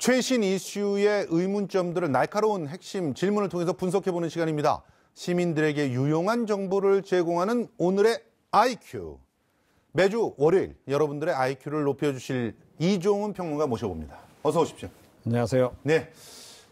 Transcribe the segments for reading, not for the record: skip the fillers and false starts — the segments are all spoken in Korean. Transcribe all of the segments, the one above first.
최신 이슈의 의문점들을 날카로운 핵심 질문을 통해서 분석해보는 시간입니다. 시민들에게 유용한 정보를 제공하는 오늘의 IQ. 매주 월요일 여러분들의 IQ를 높여주실 이종훈 평론가 모셔봅니다. 어서 오십시오. 안녕하세요. 네.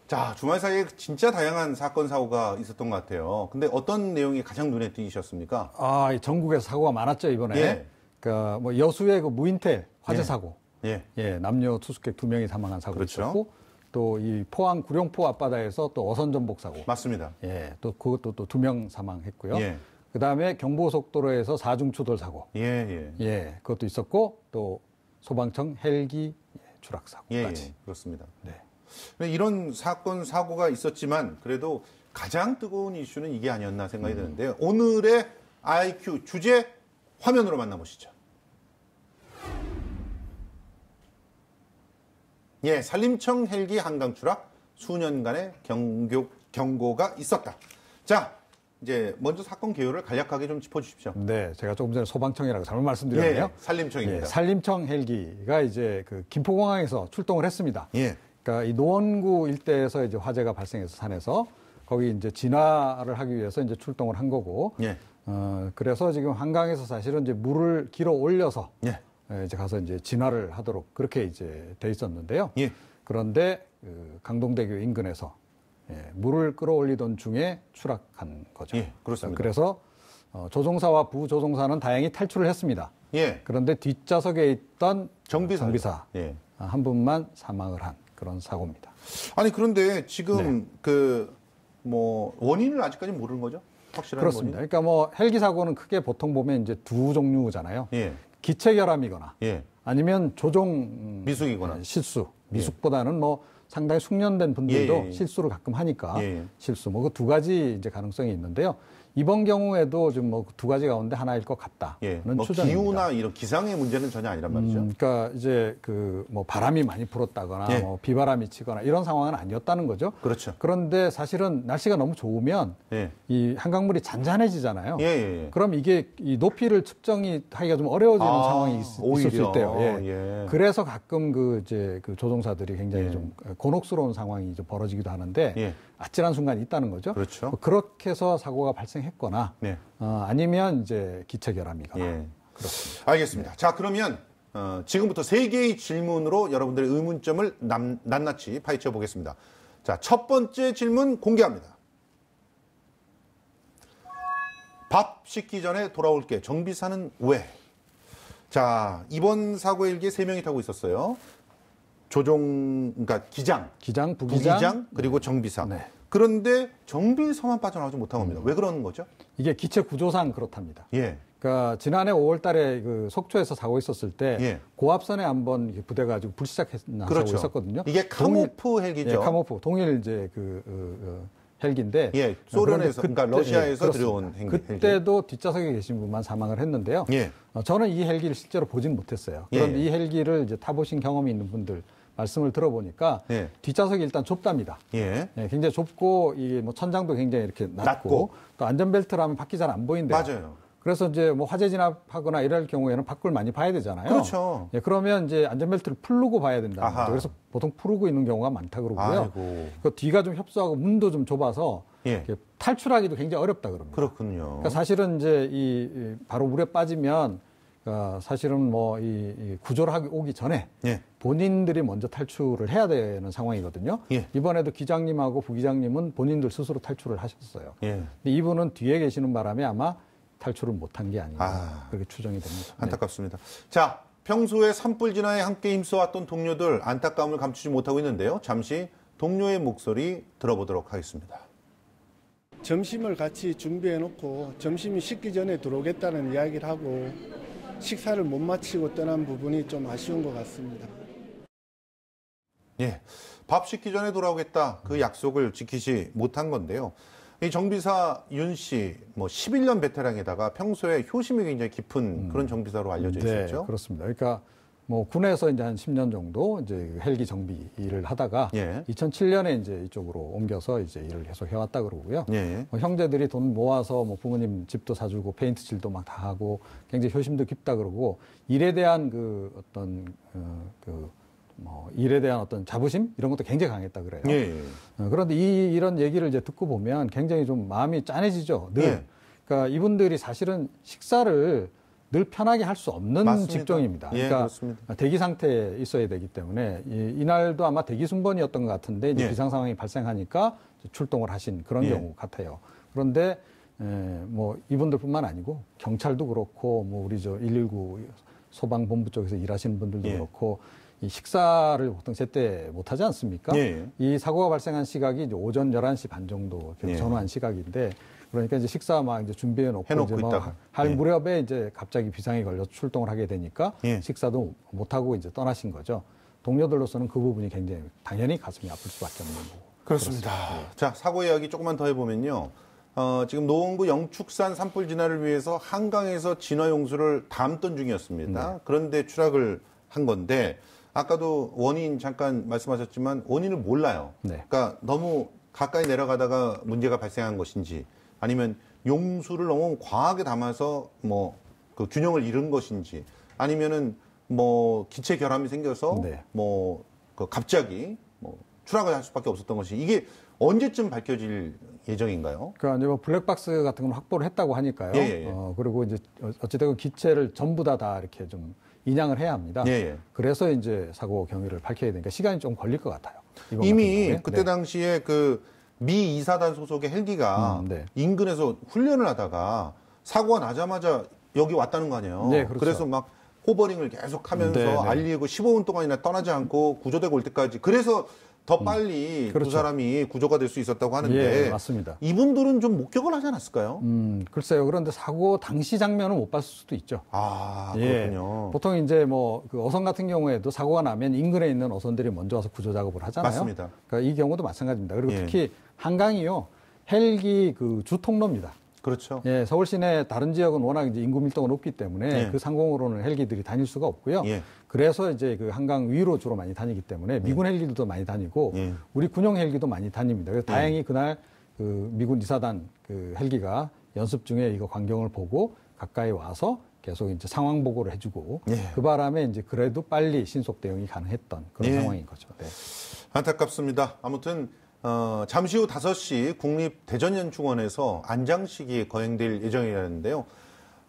자, 주말 사이에 진짜 다양한 사건, 사고가 있었던 것 같아요. 근데 어떤 내용이 가장 눈에 띄셨습니까? 전국에서 사고가 많았죠, 이번에. 예. 그러니까 뭐 여수의 그 무인텔 화재 예. 사고. 예. 남녀 투숙객 2명이 사망한 사고가 그렇죠. 있었고, 또 이 포항 구룡포 앞바다에서 또 어선전복 사고. 맞습니다. 또 그것도 또 2명 사망했고요. 예. 그다음에 경부고속도로에서 사중추돌 사고. 그것도 있었고, 또 소방청 헬기 추락 사고까지. 그렇습니다. 네. 이런 사건, 사고가 있었지만 그래도 가장 뜨거운 이슈는 이게 아니었나 생각이 드는데요. 오늘의 IQ 주제 화면으로 만나보시죠. 산림청 헬기 한강 추락, 수년간의 경고가 있었다. 자, 이제 먼저 사건 개요를 간략하게 좀 짚어주십시오. 네, 제가 조금 전에 소방청이라고 잘못 말씀드렸네요. 산림청입니다. 산림청 헬기가 이제 그 김포공항에서 출동을 했습니다. 그러니까 이 노원구 일대에서 이제 화재가 발생해서 산에서 거기 이제 진화를 하기 위해서 이제 출동을 한 거고. 그래서 지금 한강에서 사실은 이제 물을 길어 올려서 이제 가서 이제 진화를 하도록 그렇게 이제 돼 있었는데요. 그런데 그 강동대교 인근에서 물을 끌어올리던 중에 추락한 거죠. 그렇습니다. 그래서 조종사와 부조종사는 다행히 탈출을 했습니다. 그런데 뒷좌석에 있던 정비사 한 분만 사망을 한 그런 사고입니다. 아니 그런데 지금 원인을 아직까지 모르는 거죠? 확실한 그렇습니다. 원인? 그러니까 뭐 헬기 사고는 크게 보통 보면 이제 두 종류잖아요. 기체 결함이거나 아니면 조종 미숙이거나 실수. 미숙보다는 뭐 상당히 숙련된 분들도 실수를 가끔 하니까 실수. 뭐 그 두 가지 이제 가능성이 있는데요. 이번 경우에도 좀 뭐 두 가지 가운데 하나일 것 같다는 추정입니다. 기후나 이런 기상의 문제는 전혀 아니란 말이죠. 그러니까 이제 그 뭐 바람이 많이 불었다거나 뭐 비바람이 치거나 이런 상황은 아니었다는 거죠. 그렇죠. 그런데 사실은 날씨가 너무 좋으면 이 한강물이 잔잔해지잖아요. 그럼 이게 이 높이를 측정이 하기가 좀 어려워지는 상황이 있을 수 있대요. 그래서 가끔 그 이제 그 조종사들이 굉장히 좀 곤혹스러운 상황이 좀 벌어지기도 하는데 아찔한 순간이 있다는 거죠. 그렇죠. 그렇게 해서 사고가 발생했거나 아니면 이제 기체 결함이거나. 그렇습니다. 알겠습니다. 자, 그러면 지금부터 3개의 질문으로 여러분들의 의문점을 낱낱이 파헤쳐 보겠습니다. 자, 첫 번째 질문 공개합니다. 밥 식기 전에 돌아올게. 정비사는 왜? 자, 이번 사고 헬기에 3명이 타고 있었어요. 그러니까 기장, 부기장, 그리고 정비사. 그런데 정비사만 빠져나오지 못한 겁니다. 왜 그러는 거죠? 이게 기체 구조상 그렇답니다. 그러니까 지난해 5월 달에 그 속초에서 사고 있었을 때 고압선에 한번 부대가 가지고 불시착했나 하고 있었거든요. 이게 카모프 헬기죠. 카모프 동일 이제 헬기인데 소련에서 그러니까 러시아에서 들여온 헬기. 그때도 뒷좌석에 계신 분만 사망을 했는데요. 저는 이 헬기를 실제로 보진 못했어요. 그런데 이 헬기를 이제 타보신 경험이 있는 분들 말씀을 들어보니까 뒷좌석이 일단 좁답니다. 굉장히 좁고 이게 뭐 천장도 굉장히 이렇게 낮고 또 안전벨트라면 밖이 잘 안 보인대요. 맞아요. 그래서 이제 뭐 화재 진압하거나 이럴 경우에는 밖을 많이 봐야 되잖아요. 그렇죠. 그러면 이제 안전벨트를 풀고 봐야 된다는 거죠. 그래서 보통 풀고 있는 경우가 많다 그러고요. 그 뒤가 좀 협소하고 문도 좀 좁아서 탈출하기도 굉장히 어렵다 그럽니다. 그렇군요. 그러니까 사실은 이제 바로 물에 빠지면 사실은 뭐 이 구조를 오기 전에 본인들이 먼저 탈출을 해야 되는 상황이거든요. 이번에도 기장님하고 부기장님은 본인들 스스로 탈출을 하셨어요. 근데 이분은 뒤에 계시는 바람에 아마 탈출을 못한 게 아닌가 그렇게 추정이 됩니다. 안타깝습니다. 자, 평소에 산불 진화에 함께 힘써왔던 동료들 안타까움을 감추지 못하고 있는데요. 잠시 동료의 목소리 들어보도록 하겠습니다. 점심을 같이 준비해놓고 점심이 식기 전에 들어오겠다는 이야기를 하고 식사를 못 마치고 떠난 부분이 좀 아쉬운 것 같습니다. 밥 식기 전에 돌아오겠다 그 약속을 지키지 못한 건데요. 이 정비사 윤 씨, 11년 베테랑에다가 평소에 효심이 굉장히 깊은 그런 정비사로 알려져 있었죠. 네, 그렇습니다. 그러니까 뭐 군에서 이제 한 10년 정도 이제 헬기 정비 일을 하다가 2007년에 이제 이쪽으로 옮겨서 이제 일을 계속 해왔다 그러고요. 뭐 형제들이 돈 모아서 뭐 부모님 집도 사주고 페인트칠도 막 다 하고 굉장히 효심도 깊다 그러고 일에 대한 그 어떤 뭐 일에 대한 어떤 자부심 이런 것도 굉장히 강했다 그래요. 예. 그런데 이런 얘기를 이제 듣고 보면 굉장히 좀 마음이 짠해지죠. 늘. 예. 그러니까 이분들이 사실은 식사를 늘 편하게 할 수 없는 맞습니다. 직종입니다. 예, 그러니까 그렇습니다. 대기 상태에 있어야 되기 때문에 이날도 아마 대기 순번이었던 것 같은데 이제 예. 비상 상황이 발생하니까 출동을 하신 그런 예. 경우 같아요. 그런데 뭐 이분들뿐만 아니고 경찰도 그렇고 뭐 우리 저 119 소방본부 쪽에서 일하시는 분들도 예. 그렇고 이 식사를 보통 제때 못 하지 않습니까? 예. 이 사고가 발생한 시각이 이제 오전 11시 반 정도 예. 전후한 시각인데 그러니까 이제 식사 막 이제 준비해 놓고 해놓고 이제 뭐 있다가. 할 예. 무렵에 이제 갑자기 비상이 걸려서 출동을 하게 되니까 예. 식사도 못 하고 이제 떠나신 거죠. 동료들로서는 그 부분이 굉장히 당연히 가슴이 아플 수밖에 없는 거고. 그렇습니다. 자, 사고 이야기 조금만 더 해보면요. 지금 노원구 영축산 산불 진화를 위해서 한강에서 진화 용수를 담던 중이었습니다. 네. 그런데 추락을 한 건데 아까도 원인 잠깐 말씀하셨지만 원인을 몰라요. 네. 그러니까 너무 가까이 내려가다가 문제가 발생한 것인지 아니면 용수를 너무 과하게 담아서 뭐 그 균형을 잃은 것인지 아니면은 뭐 기체 결함이 생겨서 네. 뭐 그 갑자기 뭐 추락을 할 수밖에 없었던 것이 이게 언제쯤 밝혀질 예정인가요? 그러니까 이제 뭐 블랙박스 같은 건 확보를 했다고 하니까요. 예, 예. 그리고 이제 어찌됐건 기체를 전부 다 이렇게 좀 인양을 해야 합니다. 예, 예. 그래서 이제 사고 경위를 밝혀야 되니까 시간이 좀 걸릴 것 같아요. 이번 이미 같은 경우에. 그때 네. 당시에 그 미 이사단 소속의 헬기가 네. 인근에서 훈련을 하다가 사고가 나자마자 여기 왔다는 거 아니에요. 네, 그렇죠. 그래서 막 호버링을 계속 하면서 네, 네. 알리고 15분 동안이나 떠나지 않고 구조되고 올 때까지 그래서 더 빨리 두 그렇죠. 사람이 구조가 될 수 있었다고 하는데 예, 맞습니다. 이분들은 좀 목격을 하지 않았을까요? 글쎄요. 그런데 사고 당시 장면은 못 봤을 수도 있죠. 아, 예. 그렇군요. 보통 이제 뭐 그 어선 같은 경우에도 사고가 나면 인근에 있는 어선들이 먼저 와서 구조 작업을 하잖아요. 맞습니다. 그러니까 이 경우도 마찬가지입니다. 그리고 예. 특히 한강이요. 헬기 그 주통로입니다. 그렇죠. 예, 서울 시내 다른 지역은 워낙 이제 인구 밀도가 높기 때문에 예. 그 상공으로는 헬기들이 다닐 수가 없고요. 예. 그래서 이제 그 한강 위로 주로 많이 다니기 때문에 미군 헬기도 많이 다니고 예. 우리 군용 헬기도 많이 다닙니다. 그래서 예. 다행히 그날 그 미군 이사단 그 헬기가 연습 중에 이거 광경을 보고 가까이 와서 계속 이제 상황 보고를 해주고 예. 그 바람에 이제 그래도 빨리 신속 대응이 가능했던 그런 예. 상황인 거죠. 네. 안타깝습니다. 아무튼 잠시 후 5시 국립대전연축원에서 안장식이 거행될 예정이라는데요.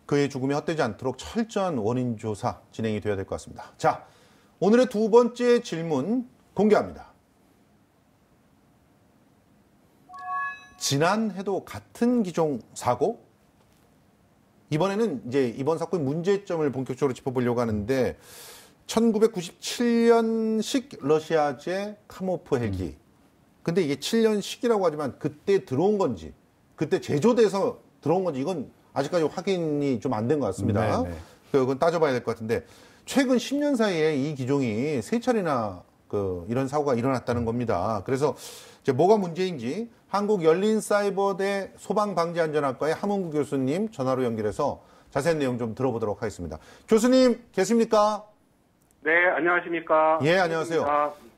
그의 죽음이 헛되지 않도록 철저한 원인 조사 진행이 되어야 될 것 같습니다. 자, 오늘의 두 번째 질문 공개합니다. 지난해도 같은 기종 사고? 이번에는 이제 이번 사건의 문제점을 본격적으로 짚어보려고 하는데 1997년식 러시아제 카모프 헬기. 근데 이게 7년식이라고 하지만 그때 들어온 건지, 그때 제조돼서 들어온 건지 이건 아직까지 확인이 좀 안 된 것 같습니다. 네, 네. 그건 따져봐야 될 것 같은데 최근 10년 사이에 이 기종이 3차례나 이런 사고가 일어났다는 겁니다. 그래서 이제 뭐가 문제인지 한국열린사이버대 소방방지안전학과의 함은구 교수님 전화로 연결해서 자세한 내용 좀 들어보도록 하겠습니다. 교수님 계십니까? 네, 안녕하십니까? 예, 안녕하세요. 반갑습니다.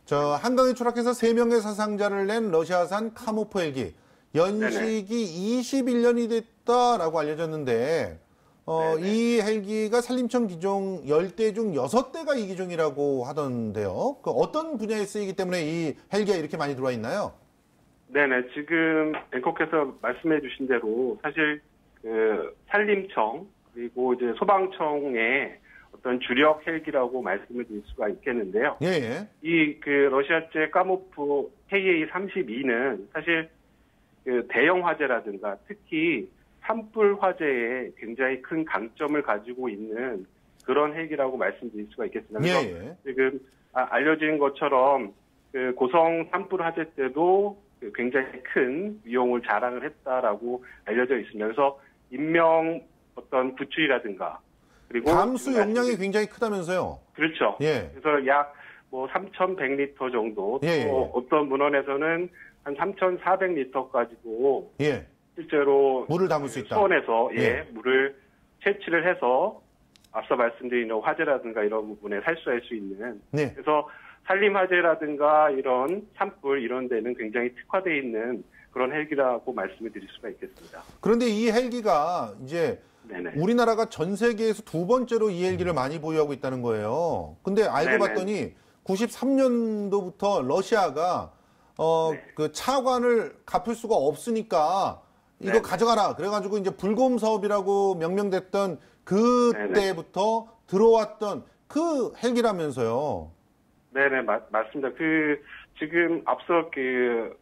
한강에 추락해서 3명의 사상자를 낸 러시아산 카모프 헬기. 연식이 21년이 됐다라고 알려졌는데, 이 헬기가 산림청 기종 10대 중 6대가 이 기종이라고 하던데요. 어떤 분야에 쓰이기 때문에 이 헬기가 이렇게 많이 들어와 있나요? 네네, 지금 앵커께서 말씀해 주신 대로 사실 그 산림청 그리고 이제 소방청의 어떤 주력 헬기라고 말씀을 드릴 수가 있겠는데요. 예, 예. 이 그 러시아제 카모프 KA-32는 사실 그 대형 화재라든가 특히 산불 화재에 굉장히 큰 강점을 가지고 있는 그런 헬기라고 말씀드릴 수가 있겠습니다. 그래서 예, 예. 지금 알려진 것처럼 그 고성 산불 화재 때도 굉장히 큰 위용을 자랑을 했다라고 알려져 있으면서 인명 어떤 구출이라든가 그리고 담수 용량이 굉장히 크다면서요? 그렇죠. 예. 그래서 약 뭐 3,100리터 정도, 또 예, 예. 어떤 문헌에서는 한 3,400리터까지도 예. 실제로 물을 담을 수 있다. 수원에서 예. 물을 채취를 해서 앞서 말씀드린 화재라든가 이런 부분에 살수할 수 있는 네. 그래서 산림 화재라든가 이런 산불 이런 데는 굉장히 특화되어 있는 그런 헬기라고 말씀을 드릴 수가 있겠습니다. 그런데 이 헬기가 이제 네네. 우리나라가 전 세계에서 두 번째로 이 헬기를 많이 보유하고 있다는 거예요. 근데 알고 네네. 봤더니 93년도부터 러시아가 그 차관을 갚을 수가 없으니까 이거 가져가라. 그래가지고 이제 불곰 사업이라고 명명됐던 그때부터 들어왔던 그 헬기라면서요. 네네, 맞습니다. 지금 앞서 그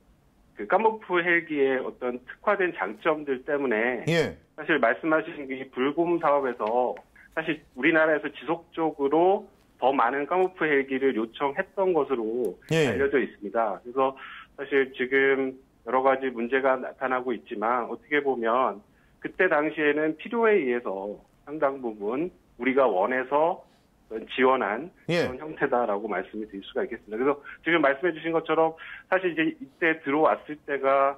까모프 헬기의 어떤 특화된 장점들 때문에 예. 사실 말씀하신 이 불곰 사업에서 사실 우리나라에서 지속적으로 더 많은 까모프 헬기를 요청했던 것으로 알려져 있습니다. 그래서 사실 지금 여러 가지 문제가 나타나고 있지만 어떻게 보면 그때 당시에는 필요에 의해서 상당 부분 우리가 원해서 지원한 그런 형태다라고 말씀을 드릴 수가 있겠습니다. 그래서 지금 말씀해 주신 것처럼 사실 이제 이때 들어왔을 때가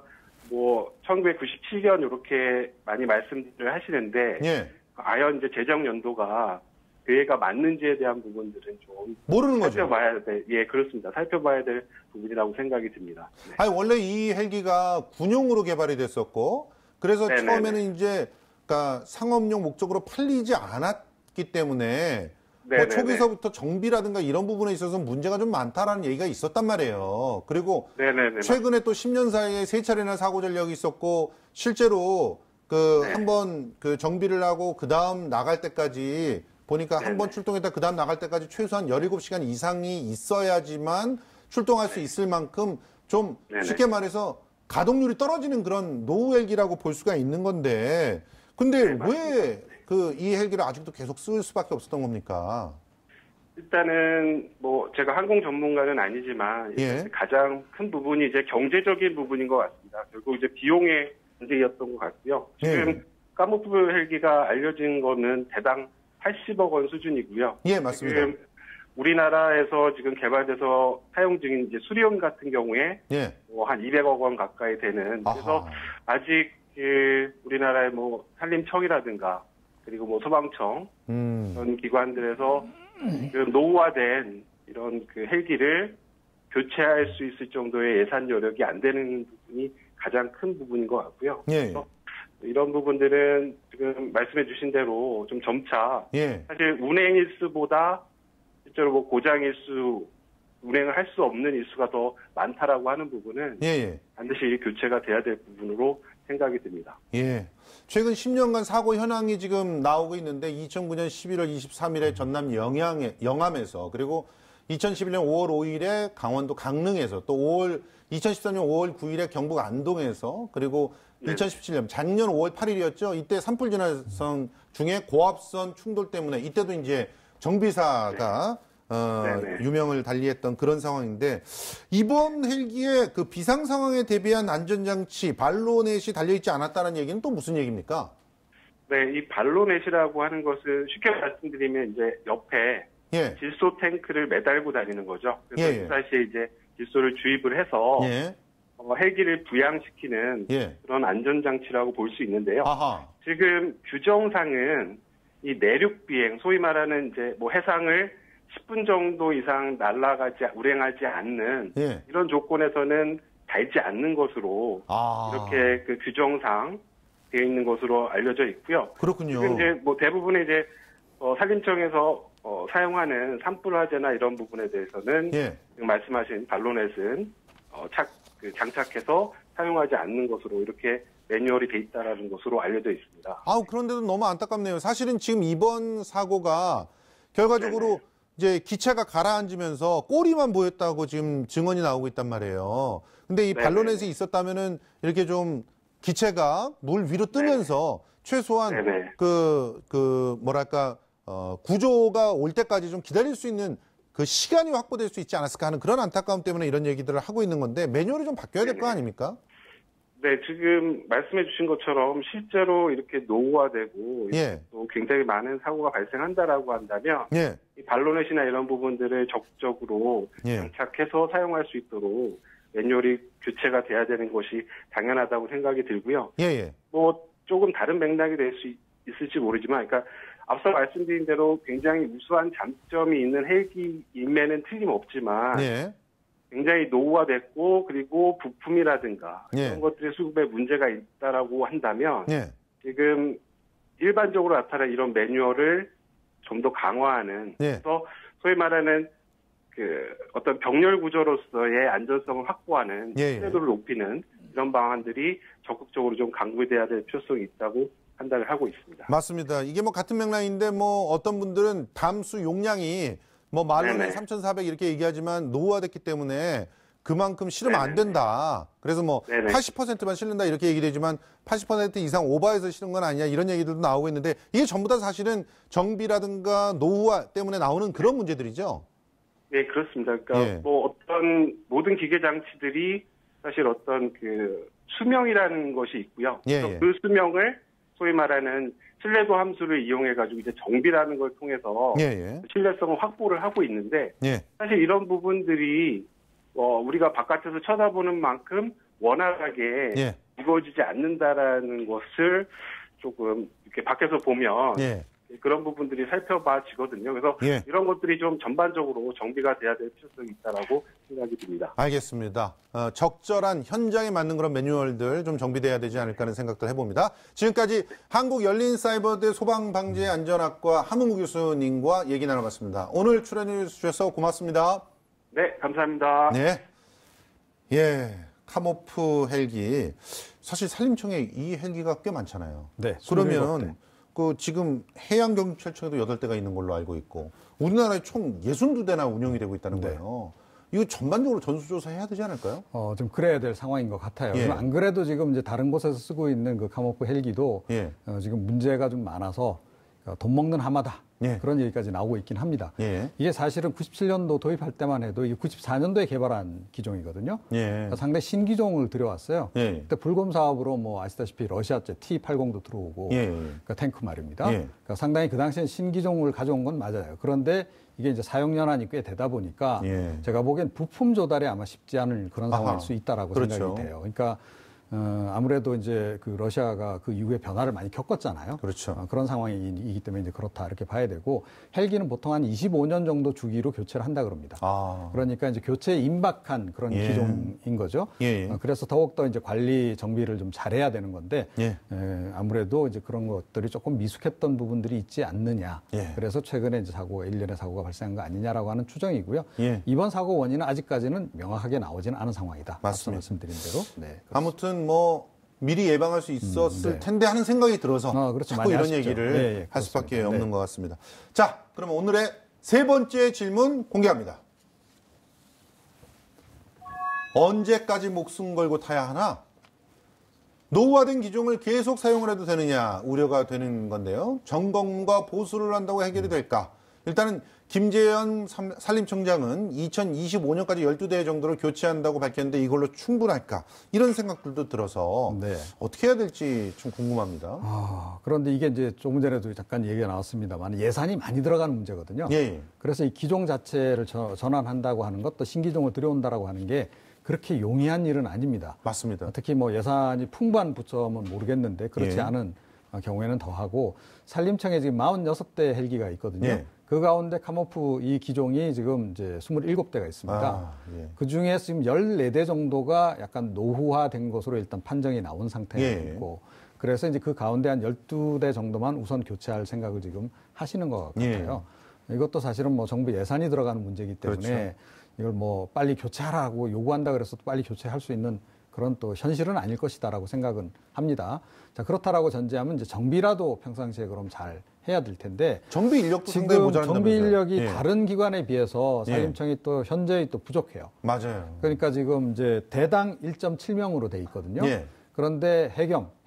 뭐 1997년 이렇게 많이 말씀을 하시는데 과연 이제 재정 연도가 그해가 맞는지에 대한 부분들은 좀 모르는 거죠. 살펴봐야 돼. 예, 그렇습니다. 살펴봐야 될 부분이라고 생각이 듭니다. 네. 아니 원래 이 헬기가 군용으로 개발이 됐었고 그래서 네네네. 처음에는 이제 그러니까 상업용 목적으로 팔리지 않았기 때문에 뭐 초기서부터 정비라든가 이런 부분에 있어서 문제가 좀 많다라는 얘기가 있었단 말이에요. 그리고 네네네. 최근에 또 10년 사이에 3차례나 사고 전력이 있었고 실제로 한번 그 정비를 하고 그 다음 나갈 때까지 보니까 한 번 출동했다 그 다음 나갈 때까지 최소한 17시간 이상이 있어야지만 출동할 수 있을 만큼 좀 쉽게 말해서 가동률이 떨어지는 그런 노후 헬기라고 볼 수가 있는 건데 근데 왜 이 헬기를 아직도 계속 쓸 수밖에 없었던 겁니까? 일단은 뭐 제가 항공 전문가는 아니지만 가장 큰 부분이 이제 경제적인 부분인 것 같습니다. 결국 이제 비용의 문제였던 것 같고요. 지금 까모프 헬기가 알려진 거는 대당 80억 원 수준이고요. 예, 맞습니다. 지금 우리나라에서 지금 개발돼서 사용 중인 이제 수리온 같은 경우에 뭐 한 200억 원 가까이 되는 그래서 아직 우리나라의 뭐 산림청이라든가 그리고 뭐 소방청 이런 기관들에서 그 노후화된 이런 그 헬기를 교체할 수 있을 정도의 예산 여력이 안 되는 부분이 가장 큰 부분인 것 같고요. 그래서 이런 부분들은 지금 말씀해 주신 대로 좀 점차 사실 운행 일수보다 실제로 뭐 고장 일수 운행을 할 수 없는 일수가 더 많다라고 하는 부분은 반드시 교체가 돼야 될 부분으로 생각이 듭니다. 최근 10년간 사고 현황이 지금 나오고 있는데 2009년 11월 23일에 전남 영암에서 그리고 2011년 5월 5일에 강원도 강릉에서 또 2014년 5월 9일에 경북 안동에서 그리고 2017년 작년 5월 8일이었죠. 이때 산불 진화선 중에 고압선 충돌 때문에 이때도 이제 정비사가 유명을 달리했던 그런 상황인데 이번 헬기에 그 비상 상황에 대비한 안전장치 발로넷이 달려있지 않았다는 얘기는 또 무슨 얘기입니까? 네, 이 발로넷이라고 하는 것은 쉽게 말씀드리면 이제 옆에 질소 탱크를 매달고 다니는 거죠. 그래서 그 사시에 이제 질소를 주입을 해서 헬기를 부양시키는 그런 안전장치라고 볼 수 있는데요. 지금 규정상은 이 내륙 비행, 소위 말하는 이제 뭐 해상을 10분 정도 이상 운행하지 않는 이런 조건에서는 달지 않는 것으로 이렇게 그 규정상 되어 있는 것으로 알려져 있고요. 그렇군요. 지금 이제 뭐 대부분의 이제 산림청에서 사용하는 산불 화재나 이런 부분에 대해서는 지금 말씀하신 발로넷은 장착해서 사용하지 않는 것으로 이렇게 매뉴얼이 돼 있다라는 것으로 알려져 있습니다. 그런데도 너무 안타깝네요. 사실은 지금 이번 사고가 결과적으로 이제 기체가 가라앉으면서 꼬리만 보였다고 지금 증언이 나오고 있단 말이에요. 근데 이 발로넷이 있었다면은 이렇게 좀 기체가 물 위로 뜨면서 최소한 뭐랄까 구조가 올 때까지 좀 기다릴 수 있는 그 시간이 확보될 수 있지 않았을까 하는 그런 안타까움 때문에 이런 얘기들을 하고 있는 건데 매뉴얼이 좀 바뀌어야 될 거 아닙니까? 네, 지금 말씀해 주신 것처럼 실제로 이렇게 노후화되고 또 굉장히 많은 사고가 발생한다라고 한다면 이 발로넷이나 이런 부분들을 적극적으로 장착해서 사용할 수 있도록 매뉴얼이 교체가 돼야 되는 것이 당연하다고 생각이 들고요. 뭐 조금 다른 맥락이 될 수 있을지 모르지만 그러니까 앞서 말씀드린 대로 굉장히 우수한 장점이 있는 헬기임에는 틀림없지만 굉장히 노후화됐고 그리고 부품이라든가 이런 것들의 수급에 문제가 있다라고 한다면 지금 일반적으로 나타나는 이런 매뉴얼을 좀 더 강화하는 그래서 소위 말하는 어떤 병렬 구조로서의 안전성을 확보하는 신뢰도를 높이는 이런 방안들이 적극적으로 좀 강구돼야 될 필요성이 있다고 판단을 하고 있습니다. 맞습니다. 이게 뭐 같은 맥락인데 뭐 어떤 분들은 담수 용량이 뭐 말로는 3,400 이렇게 얘기하지만 노후화됐기 때문에 그만큼 실으면 안 된다. 그래서 뭐 80%만 실는다 이렇게 얘기되지만 80% 이상 오버해서 실은 건 아니냐 이런 얘기들도 나오고 있는데 이게 전부 다 사실은 정비라든가 노후화 때문에 나오는 그런 문제들이죠. 네, 그렇습니다. 그러니까 뭐 어떤 모든 기계 장치들이 사실 어떤 수명이라는 것이 있고요. 그 수명을 소위 말하는 신뢰도 함수를 이용해가지고 이제 정비라는 걸 통해서 신뢰성을 확보를 하고 있는데 사실 이런 부분들이 우리가 바깥에서 쳐다보는 만큼 원활하게 이루어지지 않는다라는 것을 조금 이렇게 밖에서 보면 그런 부분들이 살펴봐지거든요. 그래서 이런 것들이 좀 전반적으로 정비가 돼야 될 필요성이 있다라고 생각이 듭니다. 알겠습니다. 적절한 현장에 맞는 그런 매뉴얼들 좀 정비돼야 되지 않을까 하는 생각들 해봅니다. 지금까지 한국열린사이버대 소방방재안전학과 하문구 교수님과 얘기 나눠봤습니다. 오늘 출연해 주셔서 고맙습니다. 네, 감사합니다. 네. 카모프 헬기. 사실 산림청에 이 헬기가 꽤 많잖아요. 네. 그러면 지금 해양경찰청에도 8대가 있는 걸로 알고 있고 우리나라에 총 62대나 운영이 되고 있다는 거예요. 이거 전반적으로 전수조사 해야 되지 않을까요? 좀 그래야 될 상황인 것 같아요. 안 그래도 지금 이제 다른 곳에서 쓰고 있는 그 카모프 헬기도 지금 문제가 좀 많아서 돈 먹는 하마다. 그런 얘기까지 나오고 있긴 합니다. 이게 사실은 97년도 도입할 때만 해도 이게 94년도에 개발한 기종이거든요. 그러니까 상당히 신기종을 들여왔어요. 그때 불검 사업으로 뭐 아시다시피 러시아제 T-80도 들어오고 그러니까 탱크 말입니다. 그러니까 상당히 그 당시엔 신기종을 가져온 건 맞아요. 그런데 이게 이제 사용 연한이 꽤 되다 보니까 제가 보기엔 부품 조달이 아마 쉽지 않은 그런 상황일 수 있다라고 생각이 돼요. 그러니까 아무래도 이제 그 러시아가 그 이후에 변화를 많이 겪었잖아요. 그렇죠. 그런 상황이기 때문에 이제 그렇다 이렇게 봐야 되고 헬기는 보통 한 25년 정도 주기로 교체를 한다 그럽니다. 그러니까 이제 교체에 임박한 그런 기종인 거죠. 그래서 더욱더 이제 관리 정비를 좀 잘해야 되는 건데 아무래도 이제 그런 것들이 조금 미숙했던 부분들이 있지 않느냐. 그래서 최근에 이제 일련의 사고가 발생한 거 아니냐라고 하는 추정이고요. 이번 사고 원인은 아직까지는 명확하게 나오지는 않은 상황이다. 맞습니다. 말씀드린 대로. 아무튼 뭐 미리 예방할 수 있었을 텐데 하는 생각이 들어서 그렇죠. 자꾸 이런 아쉽죠. 얘기를 할 수밖에 없는 것 같습니다. 자, 그러면 오늘의 세 번째 질문 공개합니다. 언제까지 목숨 걸고 타야 하나? 노후화된 기종을 계속 사용을 해도 되느냐 우려가 되는 건데요. 점검과 보수를 한다고 해결이 될까? 일단은 김재현 산림청장은 2025년까지 12대 정도를 교체한다고 밝혔는데 이걸로 충분할까? 이런 생각들도 들어서 어떻게 해야 될지 좀 궁금합니다. 그런데 이게 이제 조금 전에도 잠깐 얘기가 나왔습니다만 예산이 많이 들어가는 문제거든요. 그래서 이 기종 자체를 전환한다고 하는 것도 신기종을 들여온다라고 하는 게 그렇게 용이한 일은 아닙니다. 맞습니다. 특히 뭐 예산이 풍부한 부처면 모르겠는데 그렇지 않은 경우에는 더하고 산림청에 지금 46대 헬기가 있거든요. 그 가운데 카모프 이 기종이 지금 이제 27대가 있습니다. 그 중에 지금 14대 정도가 약간 노후화된 것으로 일단 판정이 나온 상태이고 그래서 이제 그 가운데 한 12대 정도만 우선 교체할 생각을 지금 하시는 것 같아요. 이것도 사실은 뭐 정부 예산이 들어가는 문제이기 때문에 이걸 뭐 빨리 교체하라고 요구한다 그래서 또 빨리 교체할 수 있는 그런 또 현실은 아닐 것이다라고 생각은 합니다. 자, 그렇다라고 전제하면 이제 정비라도 평상시에 그럼 잘 해야 될 텐데 정비 인력도 상당히 지금 모자란다면서요. 정비 인력이 다른 기관에 비해서 산림청이 또 현저히 또 부족해요. 맞아요. 그러니까 지금 이제 대당 1.7명으로 돼 있거든요. 그런데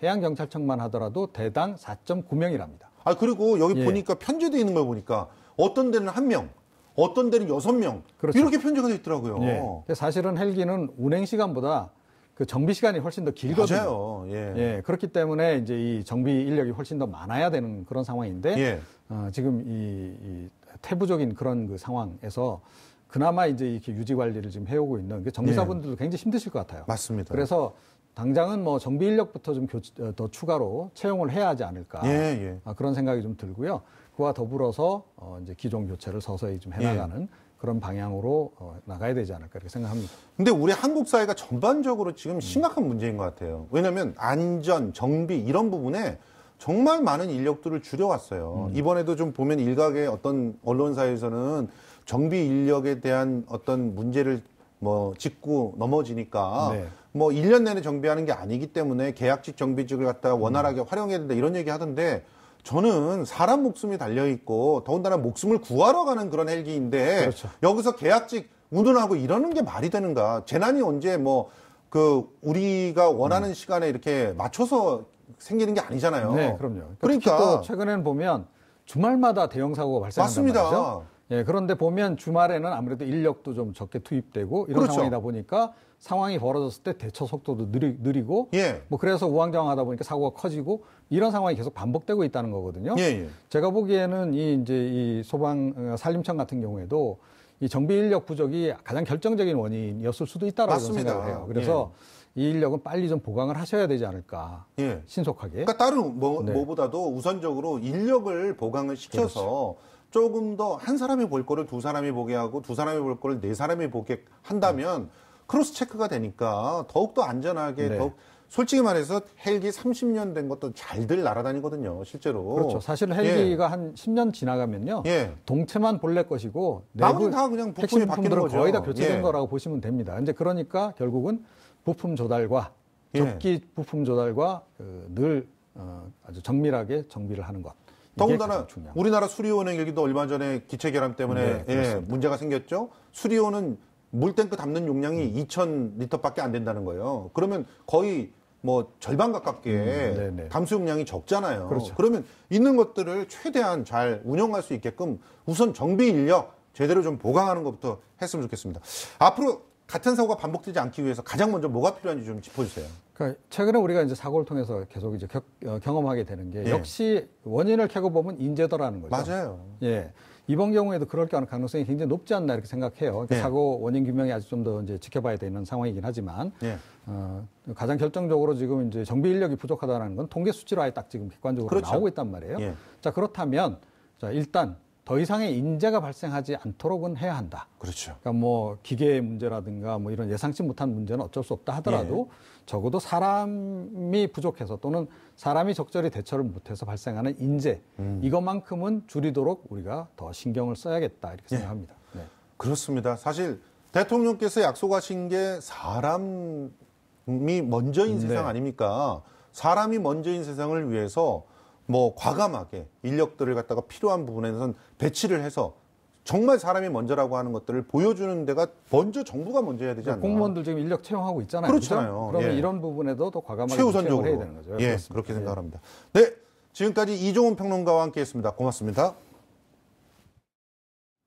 해양경찰청만 하더라도 대당 4.9명이랍니다. 그리고 여기 보니까 편제되어 있는 걸 보니까 어떤 데는 1명, 어떤 데는 6명 이렇게 편제가 되어 있더라고요. 사실은 헬기는 운행 시간보다 그 정비 시간이 훨씬 더 길거든요. 맞아요. 그렇기 때문에 이제 이 정비 인력이 훨씬 더 많아야 되는 그런 상황인데 지금 이 태부적인 그런 그 상황에서 그나마 이제 이렇게 유지 관리를 지금 해오고 있는 정비사분들도 굉장히 힘드실 것 같아요. 맞습니다. 그래서 당장은 뭐 정비 인력부터 좀 더 추가로 채용을 해야 하지 않을까 그런 생각이 좀 들고요. 그와 더불어서 이제 기종 교체를 서서히 좀 해나가는 그런 방향으로 나가야 되지 않을까 이렇게 생각합니다. 근데 우리 한국 사회가 전반적으로 지금 심각한 문제인 것 같아요. 왜냐하면 안전, 정비 이런 부분에 정말 많은 인력들을 줄여왔어요. 이번에도 좀 보면 일각의 어떤 언론사에서는 정비 인력에 대한 어떤 문제를 뭐 짚고 넘어지니까 네. 뭐 1년 내내 정비하는 게 아니기 때문에 계약직 정비직을 갖다가 원활하게 활용해야 된다 이런 얘기 하던데 저는 사람 목숨이 달려 있고 더군다나 목숨을 구하러 가는 그런 헬기인데 그렇죠. 여기서 계약직 운운하고 이러는 게 말이 되는가? 재난이 언제 뭐 그 우리가 원하는 시간에 이렇게 맞춰서 생기는 게 아니잖아요. 네, 그럼요. 그러니까 특히 또 최근에는 보면 주말마다 대형 사고가 발생한단 맞습니다. 말이죠. 예, 그런데 보면 주말에는 아무래도 인력도 좀 적게 투입되고 이런 그렇죠. 상황이다 보니까 상황이 벌어졌을 때 대처 속도도 느리고 예. 뭐 그래서 우왕좌왕하다 보니까 사고가 커지고 이런 상황이 계속 반복되고 있다는 거거든요. 예, 예. 제가 보기에는 이 소방 산림청 같은 경우에도 이 정비 인력 부족이 가장 결정적인 원인이었을 수도 있다라고 맞습니다. 생각을 해요. 그래서 이 인력은 빨리 좀 보강을 하셔야 되지 않을까. 예. 신속하게. 그러니까 다른 네. 뭐보다도 우선적으로 인력을 보강을 시켜서 조금 더 한 사람이 볼 거를 두 사람이 보게 하고 두 사람이 볼 거를 네 사람이 보게 한다면 크로스 체크가 되니까 더욱더 안전하게 네. 더욱 솔직히 말해서 헬기 30년 된 것도 잘들 날아다니거든요, 실제로. 그렇죠. 사실은 헬기가 한 10년 지나가면요. 예. 동체만 본래 것이고 나머지는 다 그냥 부품이 핵심 바뀌는 부품들은 거죠. 거의 다 교체된 예. 거라고 보시면 됩니다. 이제 그러니까 결국은 부품 조달과 예. 접기 부품 조달과 늘 아주 정밀하게 정비를 하는 것. 이게 더군다나 가장 중요합니다. 우리나라 수리온 헬기도 얼마 전에 기체 결함 때문에 네, 문제가 생겼죠. 수리온은 물탱크 담는 용량이 2,000리터밖에 안 된다는 거예요. 그러면 거의 뭐 절반 가깝게 네네. 담수 용량이 적잖아요. 그렇죠. 그러면 있는 것들을 최대한 잘 운영할 수 있게끔 우선 정비 인력 제대로 좀 보강하는 것부터 했으면 좋겠습니다. 앞으로 같은 사고가 반복되지 않기 위해서 가장 먼저 뭐가 필요한지 좀 짚어주세요. 그러니까 최근에 우리가 이제 사고를 통해서 계속 이제 경험하게 되는 게 예. 역시 원인을 캐고 보면 인재더라는 거죠. 맞아요. 예. 이번 경우에도 그럴 가능성이 굉장히 높지 않나 이렇게 생각해요. 그러니까 예. 사고 원인 규명이 아직 좀 더 이제 지켜봐야 되는 상황이긴 하지만 예. 가장 결정적으로 지금 이제 정비 인력이 부족하다는 건 통계 수치로 아예 딱 지금 객관적으로 그렇죠. 나오고 있단 말이에요. 예. 자, 그렇다면 자, 일단 더 이상의 인재가 발생하지 않도록은 해야 한다. 그렇죠. 그러니까 뭐 기계의 문제라든가 뭐 이런 예상치 못한 문제는 어쩔 수 없다 하더라도 적어도 사람이 부족해서 또는 사람이 적절히 대처를 못해서 발생하는 인재 이것만큼은 줄이도록 우리가 더 신경을 써야겠다 이렇게 생각합니다. 네. 그렇습니다. 사실 대통령께서 약속하신 게 사람이 먼저인 네. 세상 아닙니까? 사람이 먼저인 세상을 위해서 뭐 과감하게 인력들을 갖다가 필요한 부분에선 배치를 해서 정말 사람이 먼저라고 하는 것들을 보여주는 데가 먼저 정부가 먼저 해야 되지 않나. 공무원들 지금 인력 채용하고 있잖아요. 그렇잖아요. 그죠? 그러면 예. 이런 부분에도 더 과감하게 최우선적으로 채용을 해야 되는 거죠. 예, 그렇습니다. 그렇게 생각합니다. 네, 지금까지 이종훈 평론가와 함께했습니다. 고맙습니다.